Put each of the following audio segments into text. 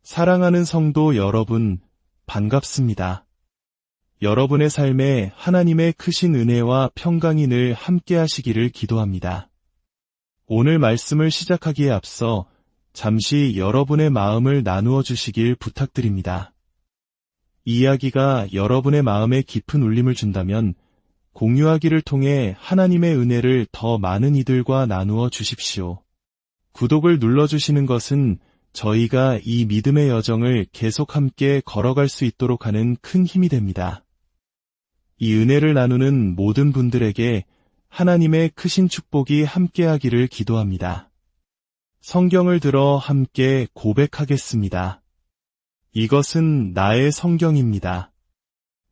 사랑하는 성도 여러분, 반갑습니다. 여러분의 삶에 하나님의 크신 은혜와 평강이 늘 함께 하시기를 기도합니다. 오늘 말씀을 시작하기에 앞서 잠시 여러분의 마음을 나누어 주시길 부탁드립니다. 이 이야기가 여러분의 마음에 깊은 울림을 준다면 공유하기를 통해 하나님의 은혜를 더 많은 이들과 나누어 주십시오. 구독을 눌러주시는 것은 저희가 이 믿음의 여정을 계속 함께 걸어갈 수 있도록 하는 큰 힘이 됩니다. 이 은혜를 나누는 모든 분들에게 하나님의 크신 축복이 함께하기를 기도합니다. 성경을 들어 함께 고백하겠습니다. 이것은 나의 성경입니다.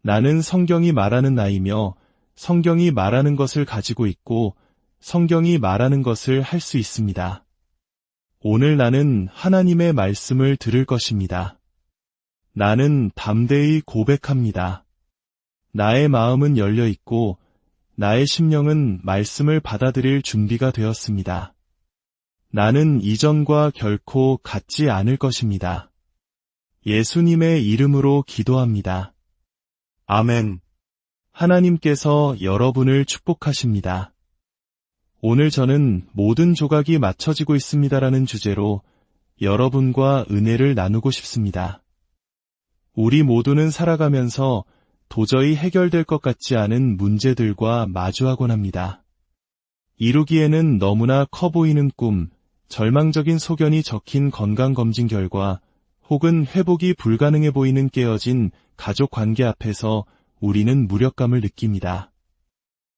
나는 성경이 말하는 나이며 성경이 말하는 것을 가지고 있고 성경이 말하는 것을 할 수 있습니다. 오늘 나는 하나님의 말씀을 들을 것입니다. 나는 담대히 고백합니다. 나의 마음은 열려 있고 나의 심령은 말씀을 받아들일 준비가 되었습니다. 나는 이전과 결코 같지 않을 것입니다. 예수님의 이름으로 기도합니다. 아멘. 하나님께서 여러분을 축복하십니다. 오늘 저는 모든 조각이 맞춰지고 있습니다라는 주제로 여러분과 은혜를 나누고 싶습니다. 우리 모두는 살아가면서 도저히 해결될 것 같지 않은 문제들과 마주하곤 합니다. 이루기에는 너무나 커 보이는 꿈, 절망적인 소견이 적힌 건강검진 결과, 혹은 회복이 불가능해 보이는 깨어진 가족 관계 앞에서 우리는 무력감을 느낍니다.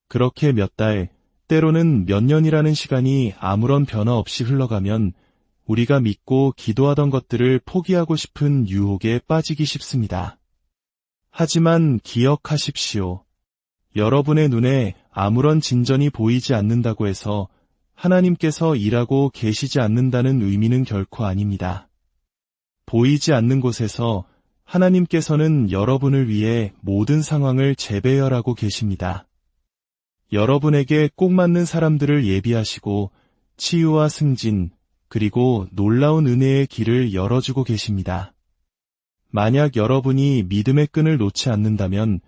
그렇게 몇 달, 때로는 몇 년이라는 시간이 아무런 변화 없이 흘러가면 우리가 믿고 기도하던 것들을 포기하고 싶은 유혹에 빠지기 쉽습니다. 하지만 기억하십시오. 여러분의 눈에 아무런 진전이 보이지 않는다고 해서 하나님께서 일하고 계시지 않는다는 의미는 결코 아닙니다. 보이지 않는 곳에서 하나님께서는 여러분을 위해 모든 상황을 재배열하고 계십니다. 여러분에게 꼭 맞는 사람들을 예비하시고 치유와 승진, 그리고 놀라운 은혜의 길을 열어주고 계십니다. 만약 여러분이 믿음의 끈을 놓지 않는다면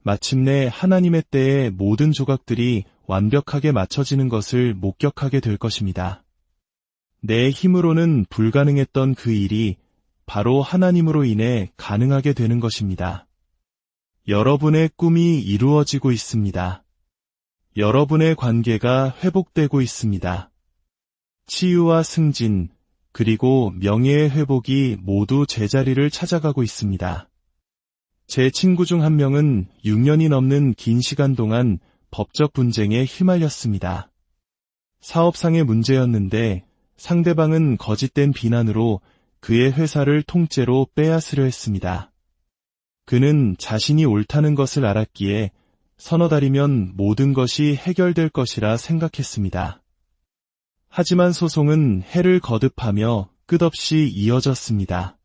마침내 하나님의 때에 모든 조각들이 완벽하게 맞춰지는 것을 목격하게 될 것입니다. 내 힘으로는 불가능했던 그 일이 바로 하나님으로 인해 가능하게 되는 것입니다. 여러분의 꿈이 이루어지고 있습니다. 여러분의 관계가 회복되고 있습니다. 치유와 승진, 그리고 명예의 회복이 모두 제자리를 찾아가고 있습니다. 제 친구 중 한 명은 6년이 넘는 긴 시간 동안 법적 분쟁에 휘말렸습니다. 사업상의 문제였는데 상대방은 거짓된 비난으로 그의 회사를 통째로 빼앗으려 했습니다. 그는 자신이 옳다는 것을 알았기에 서너 달이면 모든 것이 해결될 것이라 생각했습니다. 하지만 소송은 해를 거듭하며 끝없이 이어졌습니다.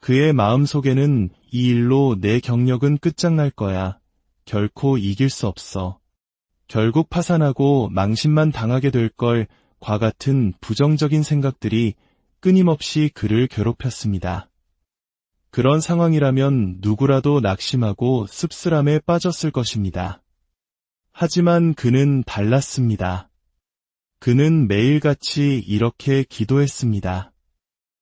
그의 마음속에는 이 일로 내 경력은 끝장날 거야. 결코 이길 수 없어. 결국 파산하고 망신만 당하게 될 걸과 같은 부정적인 생각들이 끊임없이 그를 괴롭혔습니다. 그런 상황이라면 누구라도 낙심하고 씁쓸함에 빠졌을 것입니다. 하지만 그는 달랐습니다. 그는 매일같이 이렇게 기도했습니다.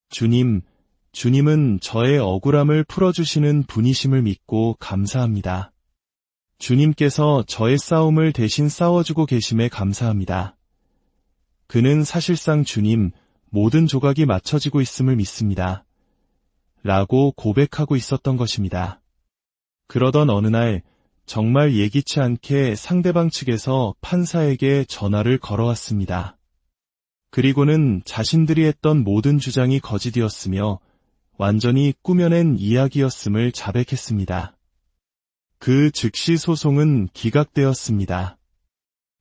주님은 저의 억울함을 풀어주시는 분이심을 믿고 감사합니다. 주님께서 저의 싸움을 대신 싸워주고 계심에 감사합니다. 그는 사실상 주님, 모든 조각이 맞춰지고 있음을 믿습니다. 라고 고백하고 있었던 것입니다. 그러던 어느 날 정말 예기치 않게 상대방 측에서 판사에게 전화를 걸어왔습니다. 그리고는 자신들이 했던 모든 주장이 거짓이었으며 완전히 꾸며낸 이야기였음을 자백했습니다. 그 즉시 소송은 기각되었습니다.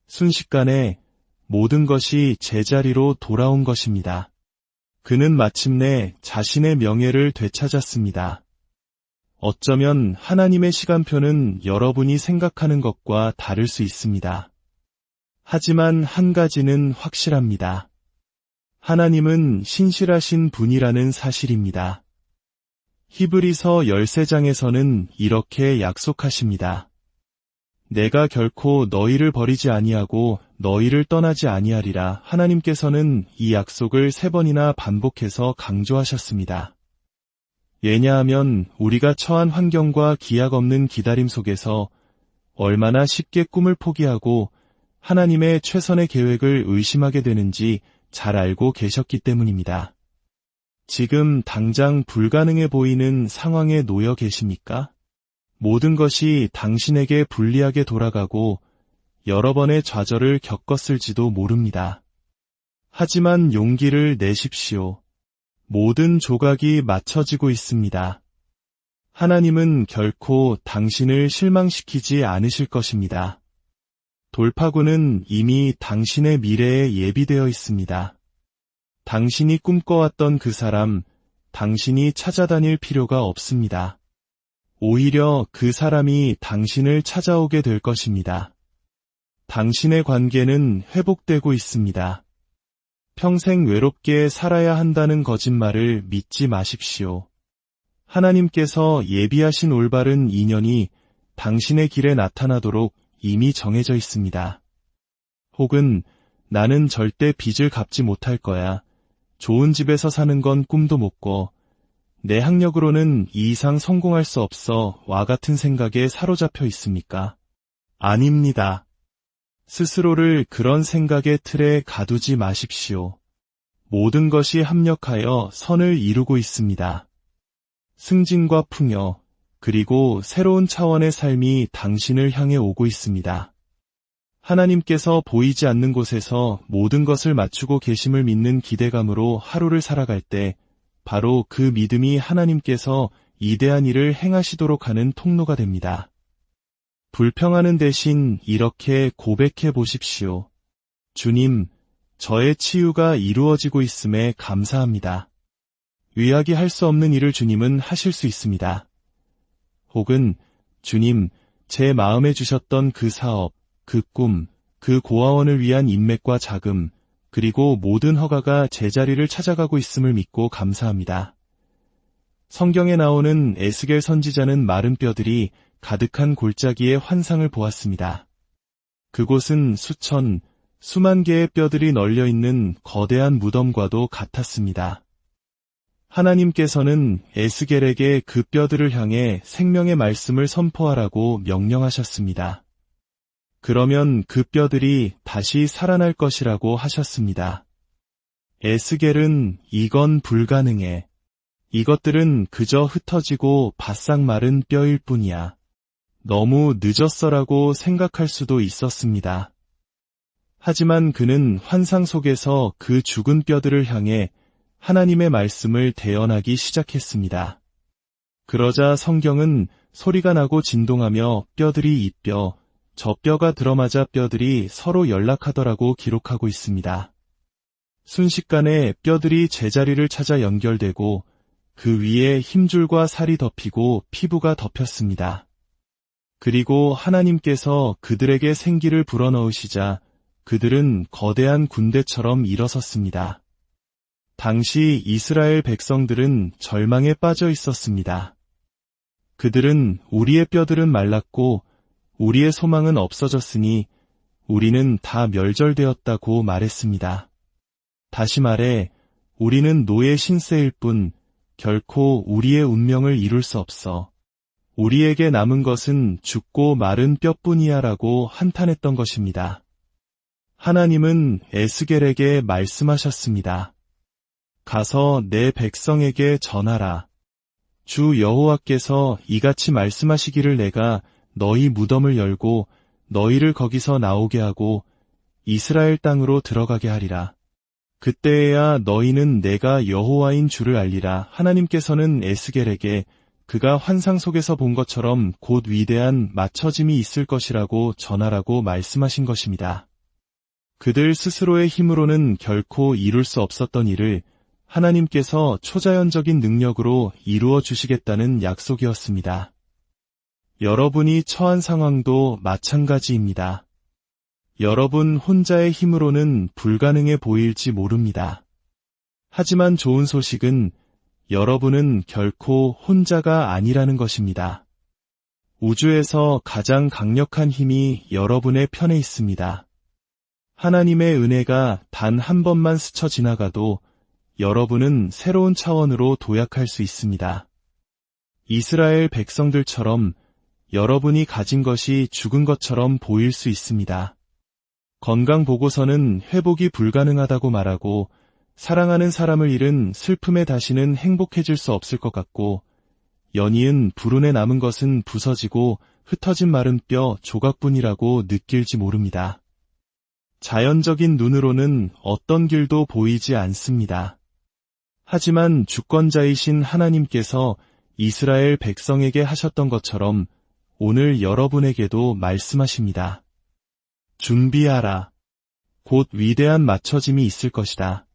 순식간에 모든 것이 제자리로 돌아온 것입니다. 그는 마침내 자신의 명예를 되찾았습니다. 어쩌면 하나님의 시간표는 여러분이 생각하는 것과 다를 수 있습니다. 하지만 한 가지는 확실합니다. 하나님은 신실하신 분이라는 사실입니다. 히브리서 13장에서는 이렇게 약속하십니다. 내가 결코 너희를 버리지 아니하고 너희를 떠나지 아니하리라. 하나님께서는 이 약속을 3번이나 반복해서 강조하셨습니다. 왜냐하면 우리가 처한 환경과 기약 없는 기다림 속에서 얼마나 쉽게 꿈을 포기하고 하나님의 최선의 계획을 의심하게 되는지 잘 알고 계셨기 때문입니다. 지금 당장 불가능해 보이는 상황에 놓여 계십니까? 모든 것이 당신에게 불리하게 돌아가고 여러 번의 좌절을 겪었을지도 모릅니다. 하지만 용기를 내십시오. 모든 조각이 맞춰지고 있습니다. 하나님은 결코 당신을 실망시키지 않으실 것입니다. 돌파구는 이미 당신의 미래에 예비되어 있습니다. 당신이 꿈꿔왔던 그 사람, 당신이 찾아다닐 필요가 없습니다. 오히려 그 사람이 당신을 찾아오게 될 것입니다. 당신의 관계는 회복되고 있습니다. 평생 외롭게 살아야 한다는 거짓말을 믿지 마십시오. 하나님께서 예비하신 올바른 인연이 당신의 길에 나타나도록 이미 정해져 있습니다. 혹은 나는 절대 빚을 갚지 못할 거야. 좋은 집에서 사는 건 꿈도 못 꿔. 내 학력으로는 이 이상 성공할 수 없어. 와 같은 생각에 사로잡혀 있습니까? 아닙니다. 스스로를 그런 생각의 틀에 가두지 마십시오. 모든 것이 합력하여 선을 이루고 있습니다. 승진과 풍요, 그리고 새로운 차원의 삶이 당신을 향해 오고 있습니다. 하나님께서 보이지 않는 곳에서 모든 것을 맞추고 계심을 믿는 기대감으로 하루를 살아갈 때 바로 그 믿음이 하나님께서 이대한 일을 행하시도록 하는 통로가 됩니다. 불평하는 대신 이렇게 고백해 보십시오. 주님, 저의 치유가 이루어지고 있음에 감사합니다. 위하게 할 수 없는 일을 주님은 하실 수 있습니다. 혹은 주님, 제 마음에 주셨던 그 사업, 그 꿈, 그 고아원을 위한 인맥과 자금, 그리고 모든 허가가 제자리를 찾아가고 있음을 믿고 감사합니다. 성경에 나오는 에스겔 선지자는 마른 뼈들이 가득한 골짜기의 환상을 보았습니다. 그곳은 수천, 수만 개의 뼈들이 널려 있는 거대한 무덤과도 같았습니다. 하나님께서는 에스겔에게 그 뼈들을 향해 생명의 말씀을 선포하라고 명령하셨습니다. 그러면 그 뼈들이 다시 살아날 것이라고 하셨습니다. 에스겔은 이건 불가능해. 이것들은 그저 흩어지고 바싹 마른 뼈일 뿐이야. 너무 늦었어라고 생각할 수도 있었습니다. 하지만 그는 환상 속에서 그 죽은 뼈들을 향해 하나님의 말씀을 대언하기 시작했습니다. 그러자 성경은 소리가 나고 진동하며 뼈들이 이 뼈, 저 뼈가 들어맞아 뼈들이 서로 연락하더라고 기록하고 있습니다. 순식간에 뼈들이 제자리를 찾아 연결되고 그 위에 힘줄과 살이 덮이고 피부가 덮였습니다. 그리고 하나님께서 그들에게 생기를 불어넣으시자 그들은 거대한 군대처럼 일어섰습니다. 당시 이스라엘 백성들은 절망에 빠져 있었습니다. 그들은 우리의 뼈들은 말랐고 우리의 소망은 없어졌으니 우리는 다 멸절되었다고 말했습니다. 다시 말해 우리는 노예 신세일 뿐 결코 우리의 운명을 이룰 수 없어. 우리에게 남은 것은 죽고 마른 뼈뿐이야 라고 한탄했던 것입니다. 하나님은 에스겔에게 말씀하셨습니다. 가서 내 백성에게 전하라. 주 여호와께서 이같이 말씀하시기를 내가 너희 무덤을 열고 너희를 거기서 나오게 하고 이스라엘 땅으로 들어가게 하리라. 그때에야 너희는 내가 여호와인 줄을 알리라. 하나님께서는 에스겔에게 그가 환상 속에서 본 것처럼 곧 위대한 맞춰짐이 있을 것이라고 전하라고 말씀하신 것입니다. 그들 스스로의 힘으로는 결코 이룰 수 없었던 일을 하나님께서 초자연적인 능력으로 이루어 주시겠다는 약속이었습니다. 여러분이 처한 상황도 마찬가지입니다. 여러분 혼자의 힘으로는 불가능해 보일지 모릅니다. 하지만 좋은 소식은 여러분은 결코 혼자가 아니라는 것입니다. 우주에서 가장 강력한 힘이 여러분의 편에 있습니다. 하나님의 은혜가 단 한 번만 스쳐 지나가도 여러분은 새로운 차원으로 도약할 수 있습니다. 이스라엘 백성들처럼 여러분이 가진 것이 죽은 것처럼 보일 수 있습니다. 건강 보고서는 회복이 불가능하다고 말하고 사랑하는 사람을 잃은 슬픔에 다시는 행복해질 수 없을 것 같고 연이은 불운에 남은 것은 부서지고 흩어진 마른 뼈 조각뿐이라고 느낄지 모릅니다. 자연적인 눈으로는 어떤 길도 보이지 않습니다. 하지만 주권자이신 하나님께서 이스라엘 백성에게 하셨던 것처럼 오늘 여러분에게도 말씀하십니다. 준비하라. 곧 위대한 맞춰짐이 있을 것이다.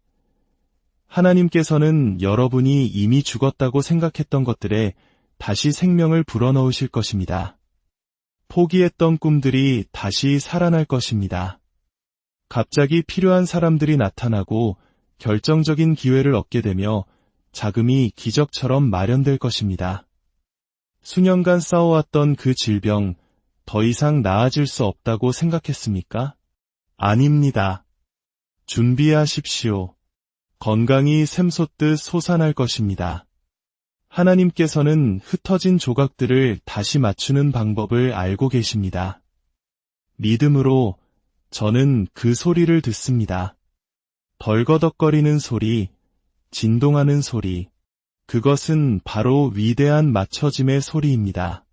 하나님께서는 여러분이 이미 죽었다고 생각했던 것들에 다시 생명을 불어넣으실 것입니다. 포기했던 꿈들이 다시 살아날 것입니다. 갑자기 필요한 사람들이 나타나고 결정적인 기회를 얻게 되며 자금이 기적처럼 마련될 것입니다. 수년간 싸워왔던 그 질병, 더 이상 나아질 수 없다고 생각했습니까? 아닙니다. 준비하십시오. 건강이 샘솟듯 솟아날 것입니다. 하나님께서는 흩어진 조각들을 다시 맞추는 방법을 알고 계십니다. 믿음으로 저는 그 소리를 듣습니다. 덜거덕거리는 소리, 진동하는 소리, 그것은 바로 위대한 맞춰짐의 소리입니다.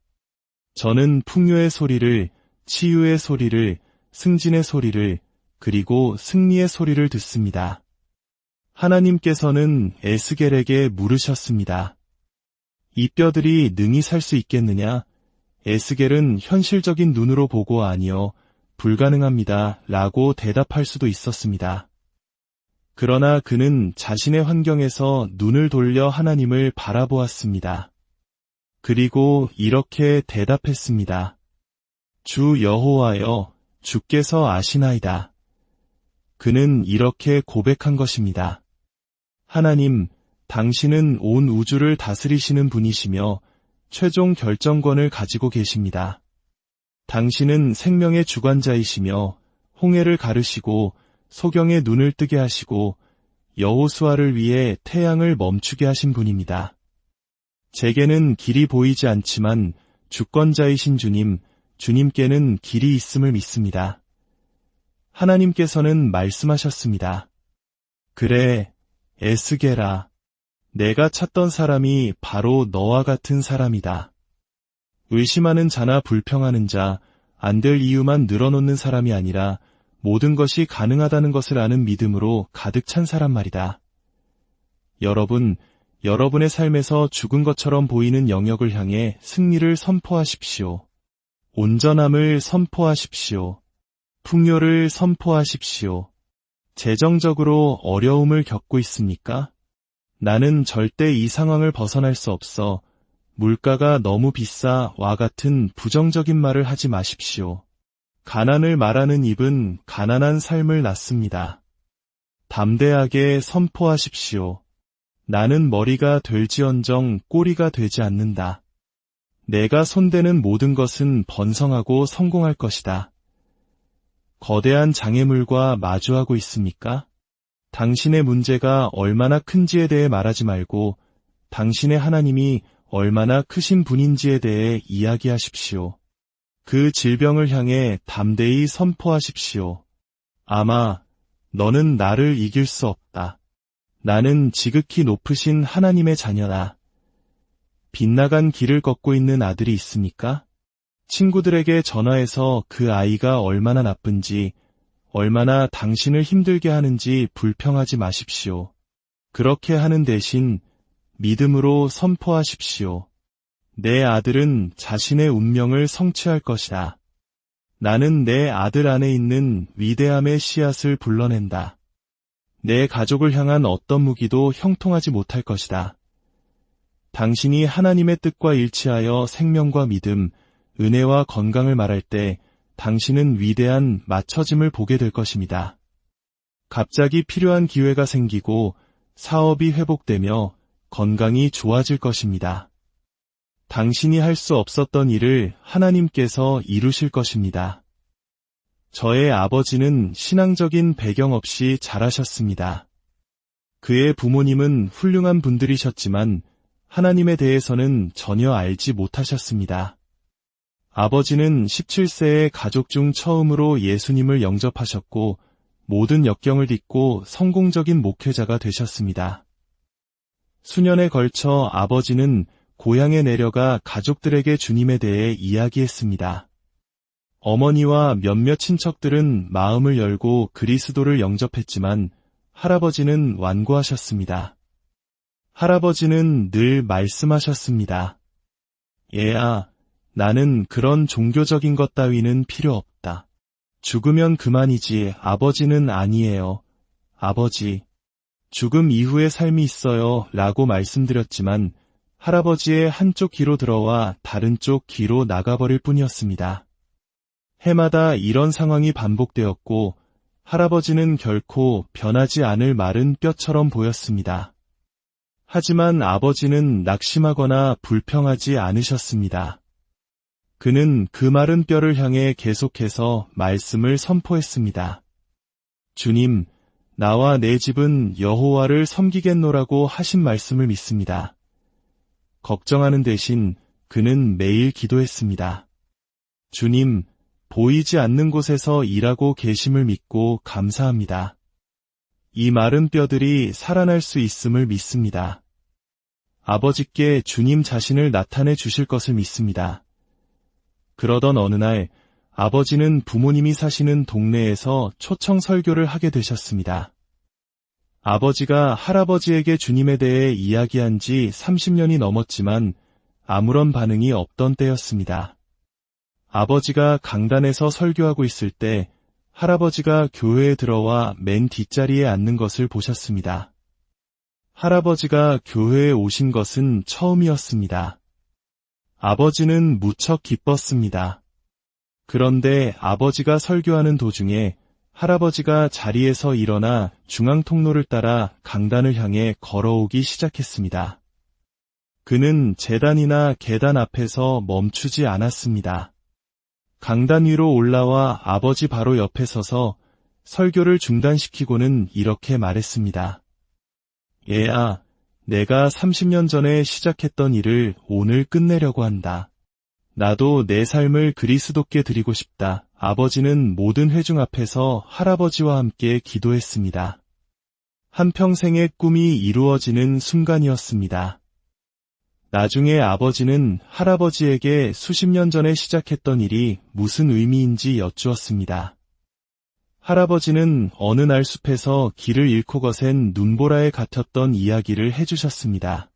저는 풍요의 소리를, 치유의 소리를, 승진의 소리를, 그리고 승리의 소리를 듣습니다. 하나님께서는 에스겔에게 물으셨습니다. 이 뼈들이 능히 살 수 있겠느냐? 에스겔은 현실적인 눈으로 보고 아니요, 불가능합니다. 라고 대답할 수도 있었습니다. 그러나 그는 자신의 환경에서 눈을 돌려 하나님을 바라보았습니다. 그리고 이렇게 대답했습니다. 주 여호와여, 주께서 아시나이다. 그는 이렇게 고백한 것입니다. 하나님, 당신은 온 우주를 다스리시는 분이시며 최종 결정권을 가지고 계십니다. 당신은 생명의 주관자이시며 홍해를 가르시고 소경의 눈을 뜨게 하시고 여호수아를 위해 태양을 멈추게 하신 분입니다. 제게는 길이 보이지 않지만 주권자이신 주님, 주님께는 길이 있음을 믿습니다. 하나님께서는 말씀하셨습니다. 그래, 에스겔아, 내가 찾던 사람이 바로 너와 같은 사람이다. 의심하는 자나 불평하는 자, 안 될 이유만 늘어놓는 사람이 아니라 모든 것이 가능하다는 것을 아는 믿음으로 가득 찬 사람 말이다. 여러분, 여러분의 삶에서 죽은 것처럼 보이는 영역을 향해 승리를 선포하십시오. 온전함을 선포하십시오. 풍요를 선포하십시오. 재정적으로 어려움을 겪고 있습니까? 나는 절대 이 상황을 벗어날 수 없어. 물가가 너무 비싸와 같은 부정적인 말을 하지 마십시오. 가난을 말하는 입은 가난한 삶을 낳습니다. 담대하게 선포하십시오. 나는 머리가 될지언정 꼬리가 되지 않는다. 내가 손대는 모든 것은 번성하고 성공할 것이다. 거대한 장애물과 마주하고 있습니까? 당신의 문제가 얼마나 큰지에 대해 말하지 말고 당신의 하나님이 얼마나 크신 분인지에 대해 이야기하십시오. 그 질병을 향해 담대히 선포하십시오. 아마 너는 나를 이길 수 없다. 나는 지극히 높으신 하나님의 자녀다. 빗나간 길을 걷고 있는 아들이 있습니까? 친구들에게 전화해서 그 아이가 얼마나 나쁜지, 얼마나 당신을 힘들게 하는지 불평하지 마십시오. 그렇게 하는 대신 믿음으로 선포하십시오. 내 아들은 자신의 운명을 성취할 것이다. 나는 내 아들 안에 있는 위대함의 씨앗을 불러낸다. 내 가족을 향한 어떤 무기도 형통하지 못할 것이다. 당신이 하나님의 뜻과 일치하여 생명과 믿음, 은혜와 건강을 말할 때 당신은 위대한 맞춰짐을 보게 될 것입니다. 갑자기 필요한 기회가 생기고 사업이 회복되며 건강이 좋아질 것입니다. 당신이 할 수 없었던 일을 하나님께서 이루실 것입니다. 저의 아버지는 신앙적인 배경 없이 자라셨습니다. 그의 부모님은 훌륭한 분들이셨지만 하나님에 대해서는 전혀 알지 못하셨습니다. 아버지는 17세에 가족 중 처음으로 예수님을 영접하셨고 모든 역경을 딛고 성공적인 목회자가 되셨습니다. 수년에 걸쳐 아버지는 고향에 내려가 가족들에게 주님에 대해 이야기했습니다. 어머니와 몇몇 친척들은 마음을 열고 그리스도를 영접했지만 할아버지는 완고하셨습니다. 할아버지는 늘 말씀하셨습니다. 얘야, 나는 그런 종교적인 것 따위는 필요 없다. 죽으면 그만이지 아버지는 아니에요. 아버지, 죽음 이후의 삶이 있어요 라고 말씀드렸지만 할아버지의 한쪽 귀로 들어와 다른 쪽 귀로 나가버릴 뿐이었습니다. 해마다 이런 상황이 반복되었고 할아버지는 결코 변하지 않을 마른 뼈처럼 보였습니다. 하지만 아버지는 낙심하거나 불평하지 않으셨습니다. 그는 그 마른 뼈를 향해 계속해서 말씀을 선포했습니다. 주님, 나와 내 집은 여호와를 섬기겠노라고 하신 말씀을 믿습니다. 걱정하는 대신 그는 매일 기도했습니다. 주님, 보이지 않는 곳에서 일하고 계심을 믿고 감사합니다. 이 마른 뼈들이 살아날 수 있음을 믿습니다. 아버지께 주님 자신을 나타내 주실 것을 믿습니다. 그러던 어느 날 아버지는 부모님이 사시는 동네에서 초청 설교를 하게 되셨습니다. 아버지가 할아버지에게 주님에 대해 이야기한 지 30년이 넘었지만 아무런 반응이 없던 때였습니다. 아버지가 강단에서 설교하고 있을 때 할아버지가 교회에 들어와 맨 뒷자리에 앉는 것을 보셨습니다. 할아버지가 교회에 오신 것은 처음이었습니다. 아버지는 무척 기뻤습니다. 그런데 아버지가 설교하는 도중에 할아버지가 자리에서 일어나 중앙통로를 따라 강단을 향해 걸어오기 시작했습니다. 그는 제단이나 계단 앞에서 멈추지 않았습니다. 강단 위로 올라와 아버지 바로 옆에 서서 설교를 중단시키고는 이렇게 말했습니다. 얘야, 내가 30년 전에 시작했던 일을 오늘 끝내려고 한다. 나도 내 삶을 그리스도께 드리고 싶다. 아버지는 모든 회중 앞에서 할아버지와 함께 기도했습니다. 한평생의 꿈이 이루어지는 순간이었습니다. 나중에 아버지는 할아버지에게 수십 년 전에 시작했던 일이 무슨 의미인지 여쭈었습니다. 할아버지는 어느 날 숲에서 길을 잃고 거센 눈보라에 갇혔던 이야기를 해주셨습니다.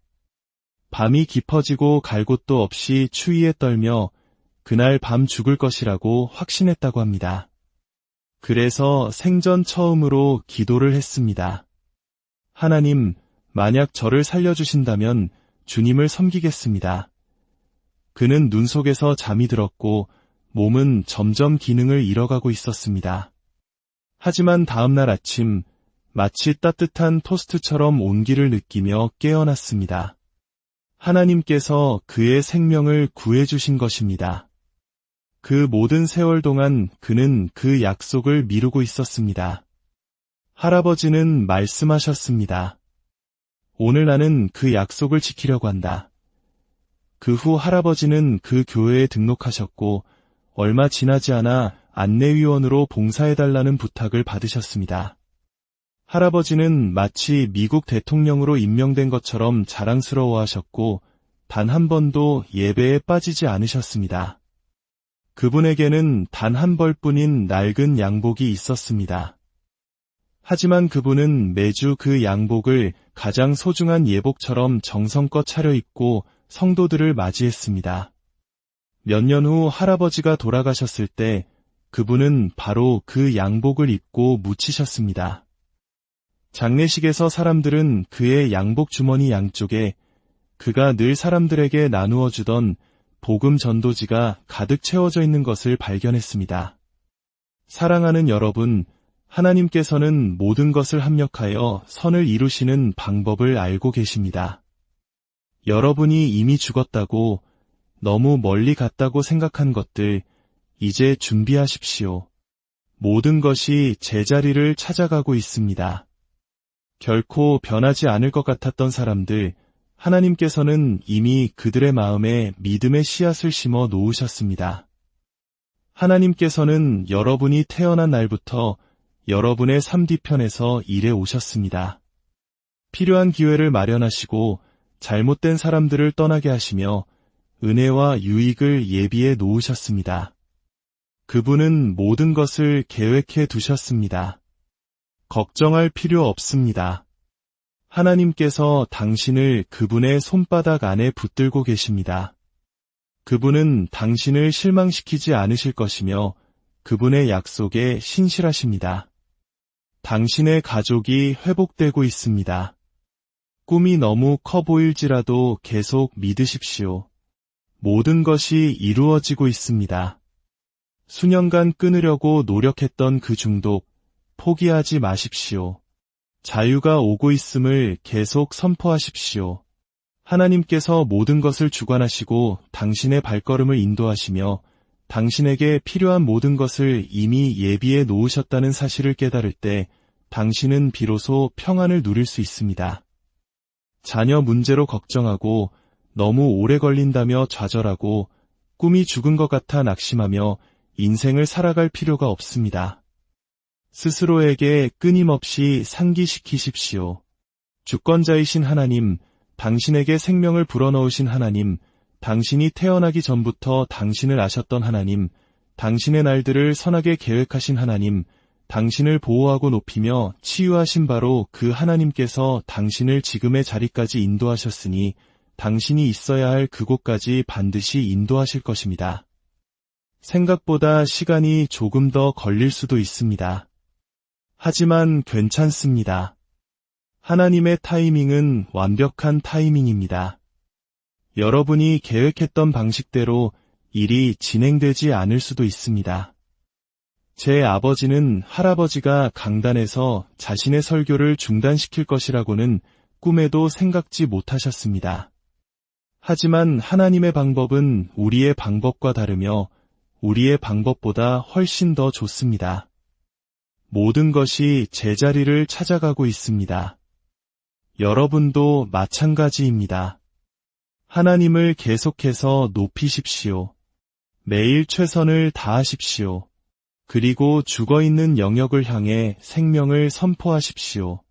밤이 깊어지고 갈 곳도 없이 추위에 떨며 그날 밤 죽을 것이라고 확신했다고 합니다. 그래서 생전 처음으로 기도를 했습니다. 하나님, 만약 저를 살려주신다면 주님을 섬기겠습니다. 그는 눈 속에서 잠이 들었고 몸은 점점 기능을 잃어가고 있었습니다. 하지만 다음날 아침 마치 따뜻한 토스트처럼 온기를 느끼며 깨어났습니다. 하나님께서 그의 생명을 구해주신 것입니다. 그 모든 세월 동안 그는 그 약속을 미루고 있었습니다. 할아버지는 말씀하셨습니다. 오늘 나는 그 약속을 지키려고 한다. 그 후 할아버지는 그 교회에 등록하셨고 얼마 지나지 않아 안내위원으로 봉사해달라는 부탁을 받으셨습니다. 할아버지는 마치 미국 대통령으로 임명된 것처럼 자랑스러워하셨고 단 한 번도 예배에 빠지지 않으셨습니다. 그분에게는 단 한 벌뿐인 낡은 양복이 있었습니다. 하지만 그분은 매주 그 양복을 가장 소중한 예복처럼 정성껏 차려입고 성도들을 맞이했습니다. 몇 년 후 할아버지가 돌아가셨을 때 그분은 바로 그 양복을 입고 묻히셨습니다. 장례식에서 사람들은 그의 양복 주머니 양쪽에 그가 늘 사람들에게 나누어 주던 복음 전도지가 가득 채워져 있는 것을 발견했습니다. 사랑하는 여러분, 하나님께서는 모든 것을 합력하여 선을 이루시는 방법을 알고 계십니다. 여러분이 이미 죽었다고, 너무 멀리 갔다고 생각한 것들, 이제 준비하십시오. 모든 것이 제자리를 찾아가고 있습니다. 결코 변하지 않을 것 같았던 사람들, 하나님께서는 이미 그들의 마음에 믿음의 씨앗을 심어 놓으셨습니다. 하나님께서는 여러분이 태어난 날부터 여러분의 삶 뒤편에서 일해 오셨습니다. 필요한 기회를 마련하시고 잘못된 사람들을 떠나게 하시며 은혜와 유익을 예비해 놓으셨습니다. 그분은 모든 것을 계획해 두셨습니다. 걱정할 필요 없습니다. 하나님께서 당신을 그분의 손바닥 안에 붙들고 계십니다. 그분은 당신을 실망시키지 않으실 것이며 그분의 약속에 신실하십니다. 당신의 가족이 회복되고 있습니다. 꿈이 너무 커 보일지라도 계속 믿으십시오. 모든 것이 이루어지고 있습니다. 수년간 끊으려고 노력했던 그 중독, 포기하지 마십시오. 자유가 오고 있음을 계속 선포하십시오. 하나님께서 모든 것을 주관하시고 당신의 발걸음을 인도하시며 당신에게 필요한 모든 것을 이미 예비해 놓으셨다는 사실을 깨달을 때 당신은 비로소 평안을 누릴 수 있습니다. 자녀 문제로 걱정하고 너무 오래 걸린다며 좌절하고 꿈이 죽은 것 같아 낙심하며 인생을 살아갈 필요가 없습니다. 스스로에게 끊임없이 상기시키십시오. 주권자이신 하나님, 당신에게 생명을 불어넣으신 하나님, 당신이 태어나기 전부터 당신을 아셨던 하나님, 당신의 날들을 선하게 계획하신 하나님, 당신을 보호하고 높이며 치유하신 바로 그 하나님께서 당신을 지금의 자리까지 인도하셨으니 당신이 있어야 할 그곳까지 반드시 인도하실 것입니다. 생각보다 시간이 조금 더 걸릴 수도 있습니다. 하지만 괜찮습니다. 하나님의 타이밍은 완벽한 타이밍입니다. 여러분이 계획했던 방식대로 일이 진행되지 않을 수도 있습니다. 제 아버지는 할아버지가 강단에서 자신의 설교를 중단시킬 것이라고는 꿈에도 생각지 못하셨습니다. 하지만 하나님의 방법은 우리의 방법과 다르며 우리의 방법보다 훨씬 더 좋습니다. 모든 것이 제자리를 찾아가고 있습니다. 여러분도 마찬가지입니다. 하나님을 계속해서 높이십시오. 매일 최선을 다하십시오. 그리고 죽어있는 영역을 향해 생명을 선포하십시오.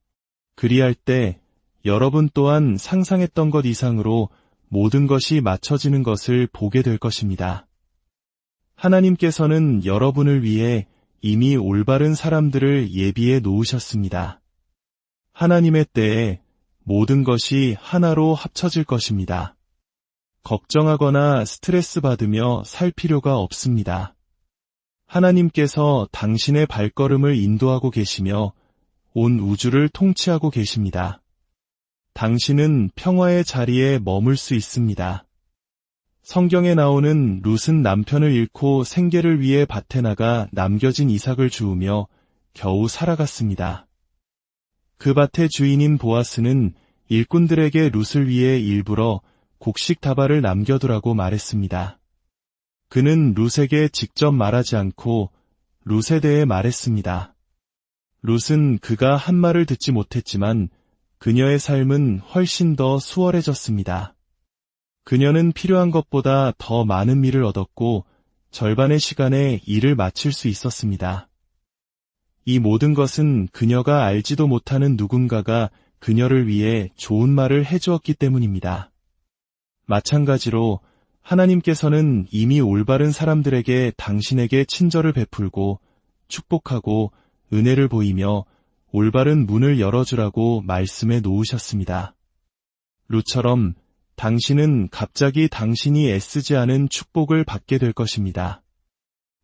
그리할 때 여러분 또한 상상했던 것 이상으로 모든 것이 맞춰지는 것을 보게 될 것입니다. 하나님께서는 여러분을 위해 이미 올바른 사람들을 예비해 놓으셨습니다. 하나님의 때에 모든 것이 하나로 합쳐질 것입니다. 걱정하거나 스트레스 받으며 살 필요가 없습니다. 하나님께서 당신의 발걸음을 인도하고 계시며 온 우주를 통치하고 계십니다. 당신은 평화의 자리에 머물 수 있습니다. 성경에 나오는 룻은 남편을 잃고 생계를 위해 밭에 나가 남겨진 이삭을 주우며 겨우 살아갔습니다. 그 밭의 주인인 보아스는 일꾼들에게 룻을 위해 일부러 곡식 다발을 남겨두라고 말했습니다. 그는 룻에게 직접 말하지 않고 룻에 대해 말했습니다. 룻은 그가 한 말을 듣지 못했지만 그녀의 삶은 훨씬 더 수월해졌습니다. 그녀는 필요한 것보다 더 많은 밀을 얻었고 절반의 시간에 일을 마칠 수 있었습니다. 이 모든 것은 그녀가 알지도 못하는 누군가가 그녀를 위해 좋은 말을 해주었기 때문입니다. 마찬가지로 하나님께서는 이미 올바른 사람들에게 당신에게 친절을 베풀고 축복하고 은혜를 보이며 올바른 문을 열어주라고 말씀해 놓으셨습니다. 룻처럼 당신은 갑자기 당신이 애쓰지 않은 축복을 받게 될 것입니다.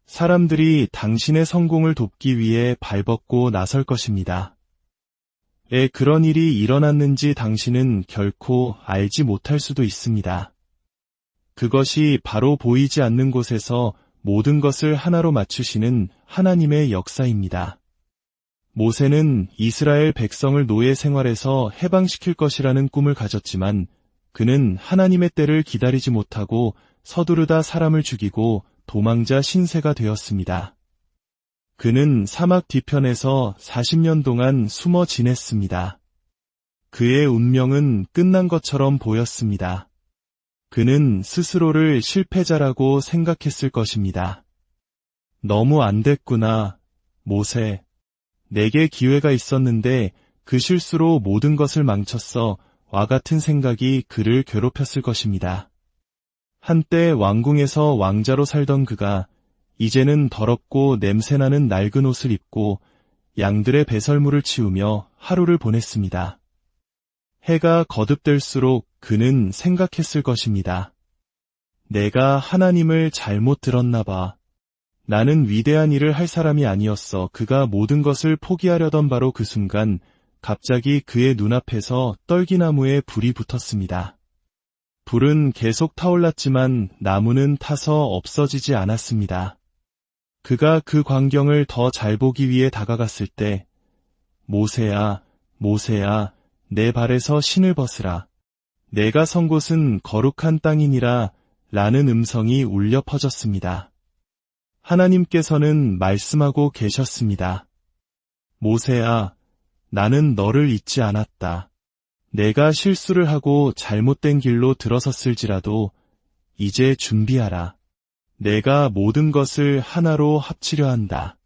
사람들이 당신의 성공을 돕기 위해 발벗고 나설 것입니다. 왜 그런 일이 일어났는지 당신은 결코 알지 못할 수도 있습니다. 그것이 바로 보이지 않는 곳에서 모든 것을 하나로 맞추시는 하나님의 역사입니다. 모세는 이스라엘 백성을 노예 생활에서 해방시킬 것이라는 꿈을 가졌지만 그는 하나님의 때를 기다리지 못하고 서두르다 사람을 죽이고 도망자 신세가 되었습니다. 그는 사막 뒤편에서 40년 동안 숨어 지냈습니다. 그의 운명은 끝난 것처럼 보였습니다. 그는 스스로를 실패자라고 생각했을 것입니다. 너무 안 됐구나, 모세. 내게 기회가 있었는데 그 실수로 모든 것을 망쳤어. 와 같은 생각이 그를 괴롭혔을 것입니다. 한때 왕궁에서 왕자로 살던 그가 이제는 더럽고 냄새나는 낡은 옷을 입고 양들의 배설물을 치우며 하루를 보냈습니다. 해가 거듭될수록 그는 생각했을 것입니다. 내가 하나님을 잘못 들었나 봐. 나는 위대한 일을 할 사람이 아니었어. 그가 모든 것을 포기하려던 바로 그 순간 갑자기 그의 눈앞에서 떨기나무에 불이 붙었습니다. 불은 계속 타올랐지만 나무는 타서 없어지지 않았습니다. 그가 그 광경을 더 잘 보기 위해 다가갔을 때 모세야, 모세야, 내 발에서 신을 벗으라. 내가 선 곳은 거룩한 땅이니라 라는 음성이 울려 퍼졌습니다. 하나님께서는 말씀하고 계셨습니다. 모세야, 나는 너를 잊지 않았다. 내가 실수를 하고 잘못된 길로 들어섰을지라도 이제 준비하라. 내가 모든 것을 하나로 합치려 한다.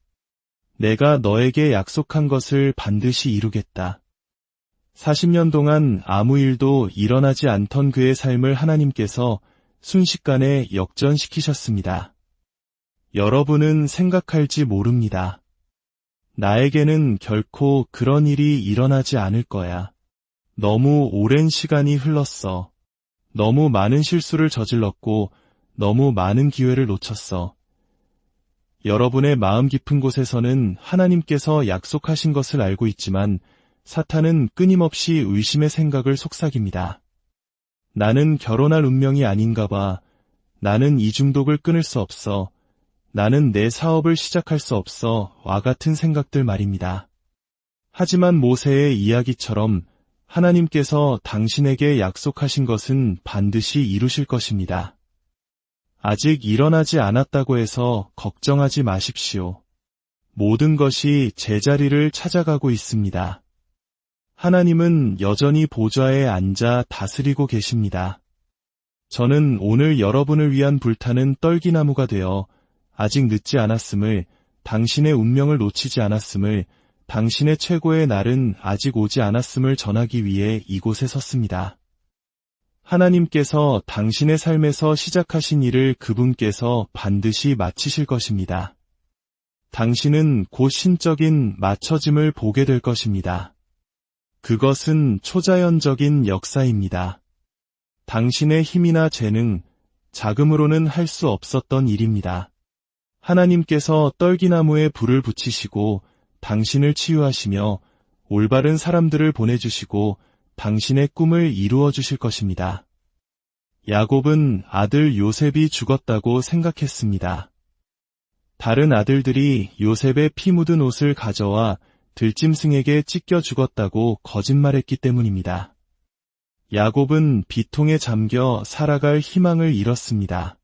내가 너에게 약속한 것을 반드시 이루겠다. 40년 동안 아무 일도 일어나지 않던 그의 삶을 하나님께서 순식간에 역전시키셨습니다. 여러분은 생각할지 모릅니다. 나에게는 결코 그런 일이 일어나지 않을 거야. 너무 오랜 시간이 흘렀어. 너무 많은 실수를 저질렀고 너무 많은 기회를 놓쳤어. 여러분의 마음 깊은 곳에서는 하나님께서 약속하신 것을 알고 있지만 사탄은 끊임없이 의심의 생각을 속삭입니다. 나는 결혼할 운명이 아닌가 봐. 나는 이 중독을 끊을 수 없어. 나는 내 사업을 시작할 수 없어. 와 같은 생각들 말입니다. 하지만 모세의 이야기처럼 하나님께서 당신에게 약속하신 것은 반드시 이루실 것입니다. 아직 일어나지 않았다고 해서 걱정하지 마십시오. 모든 것이 제자리를 찾아가고 있습니다. 하나님은 여전히 보좌에 앉아 다스리고 계십니다. 저는 오늘 여러분을 위한 불타는 떨기나무가 되어 아직 늦지 않았음을, 당신의 운명을 놓치지 않았음을, 당신의 최고의 날은 아직 오지 않았음을 전하기 위해 이곳에 섰습니다. 하나님께서 당신의 삶에서 시작하신 일을 그분께서 반드시 마치실 것입니다. 당신은 곧 신적인 맞춰짐을 보게 될 것입니다. 그것은 초자연적인 역사입니다. 당신의 힘이나 재능, 자금으로는 할 수 없었던 일입니다. 하나님께서 떨기나무에 불을 붙이시고 당신을 치유하시며 올바른 사람들을 보내주시고 당신의 꿈을 이루어 주실 것입니다. 야곱은 아들 요셉이 죽었다고 생각했습니다. 다른 아들들이 요셉의 피 묻은 옷을 가져와 들짐승에게 찢겨 죽었다고 거짓말했기 때문입니다. 야곱은 비통에 잠겨 살아갈 희망을 잃었습니다.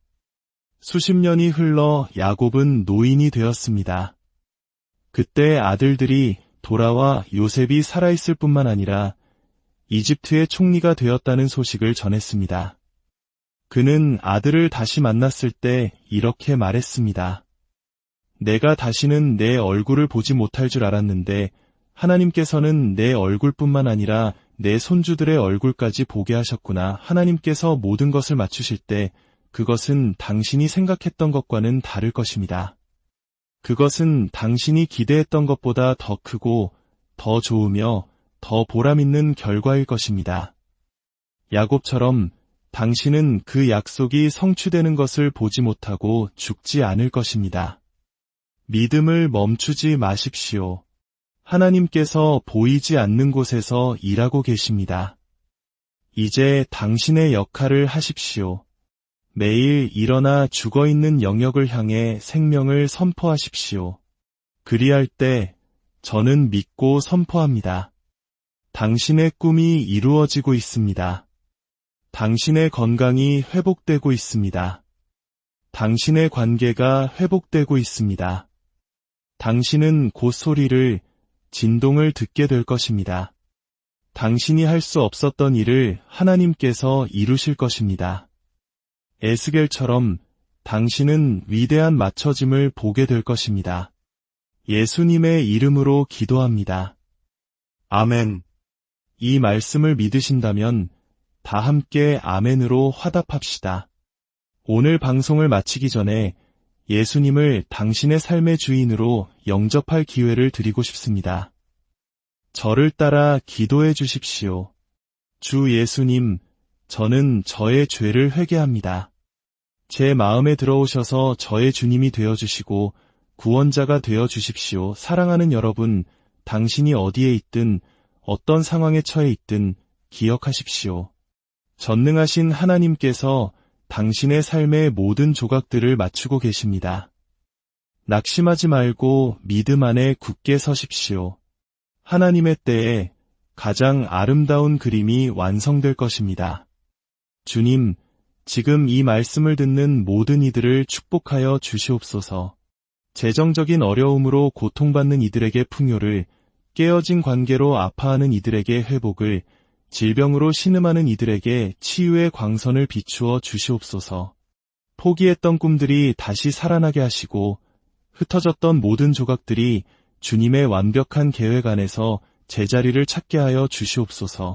수십 년이 흘러 야곱은 노인이 되었습니다. 그때 아들들이 돌아와 요셉이 살아있을 뿐만 아니라 이집트의 총리가 되었다는 소식을 전했습니다. 그는 아들을 다시 만났을 때 이렇게 말했습니다. 내가 다시는 내 얼굴을 보지 못할 줄 알았는데 하나님께서는 내 얼굴뿐만 아니라 내 손주들의 얼굴까지 보게 하셨구나. 하나님께서 모든 것을 맞추실 때 그것은 당신이 생각했던 것과는 다를 것입니다. 그것은 당신이 기대했던 것보다 더 크고 더 좋으며 더 보람있는 결과일 것입니다. 야곱처럼 당신은 그 약속이 성취되는 것을 보지 못하고 죽지 않을 것입니다. 믿음을 멈추지 마십시오. 하나님께서 보이지 않는 곳에서 일하고 계십니다. 이제 당신의 역할을 하십시오. 매일 일어나 죽어있는 영역을 향해 생명을 선포하십시오. 그리할 때 저는 믿고 선포합니다. 당신의 꿈이 이루어지고 있습니다. 당신의 건강이 회복되고 있습니다. 당신의 관계가 회복되고 있습니다. 당신은 곧 소리를, 진동을 듣게 될 것입니다. 당신이 할 수 없었던 일을 하나님께서 이루실 것입니다. 에스겔처럼 당신은 위대한 맞춰짐을 보게 될 것입니다. 예수님의 이름으로 기도합니다. 아멘. 이 말씀을 믿으신다면 다 함께 아멘으로 화답합시다. 오늘 방송을 마치기 전에 예수님을 당신의 삶의 주인으로 영접할 기회를 드리고 싶습니다. 저를 따라 기도해 주십시오. 주 예수님, 저는 저의 죄를 회개합니다. 제 마음에 들어오셔서 저의 주님이 되어주시고 구원자가 되어주십시오. 사랑하는 여러분, 당신이 어디에 있든 어떤 상황에 처해 있든 기억하십시오. 전능하신 하나님께서 당신의 삶의 모든 조각들을 맞추고 계십니다. 낙심하지 말고 믿음 안에 굳게 서십시오. 하나님의 때에 가장 아름다운 그림이 완성될 것입니다. 주님, 지금 이 말씀을 듣는 모든 이들을 축복하여 주시옵소서. 재정적인 어려움으로 고통받는 이들에게 풍요를, 깨어진 관계로 아파하는 이들에게 회복을, 질병으로 신음하는 이들에게 치유의 광선을 비추어 주시옵소서. 포기했던 꿈들이 다시 살아나게 하시고 흩어졌던 모든 조각들이 주님의 완벽한 계획 안에서 제자리를 찾게 하여 주시옵소서.